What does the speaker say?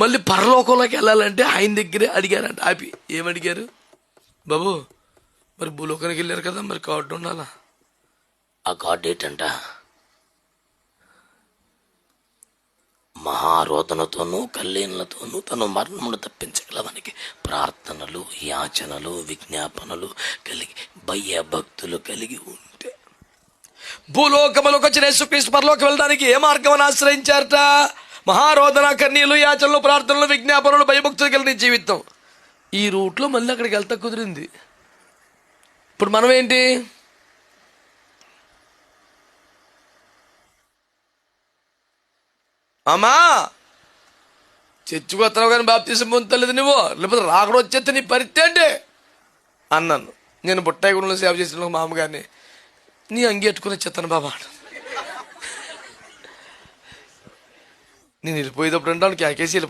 మళ్ళీ పరలోకంలోకి వెళ్ళాలంటే ఆయన దగ్గరే అడిగారంట ఆపి. ఏమడిగారు? బాబు మరి భూలోకానికి వెళ్ళారు కదా, మరి కార్డు ఉండాలా? ఆ కార్డు ఏంటంట? మహారోదనతోనూ కల్లేన్లతోనూ తను మరణమును తప్పించగలవానికి ప్రార్థనలు, యాచనలు, విజ్ఞాపనలు కలిగి భయభక్తులు కలిగి ఉంటే. భూలోకములకు వచ్చిన యేసుక్రీస్తు పరలోకి వెళ్ళడానికి ఏ మార్గం ఆశ్రయించారట? మహారోదన, కన్నీలు, యాచనలు, ప్రార్థనలు, విజ్ఞాపనలు, భయభక్తులు కలిగిన జీవితం. ఈ రూట్లో మళ్ళీ అక్కడికి వెళ్తా కుదిరింది. ఇప్పుడు మనం ఏంటి? అమ్మా చర్చికి వస్తున్నావు కానీ బాప్తీసం పొందలేదు నువ్వు, లేకపోతే రాకడ వచ్చేస్తే నీ పరిస్థితి ఏంటి అన్నాను. నేను బుట్టాయిగూడలో సేవ చేసిన మా అమ్మగారిని, నీ అంగి ఎట్టుకుని వచ్చేస్తాను బాబా. నేను వెళ్ళిపోయేటప్పుడు అంటాను క్యాకేసి వెళ్ళిపో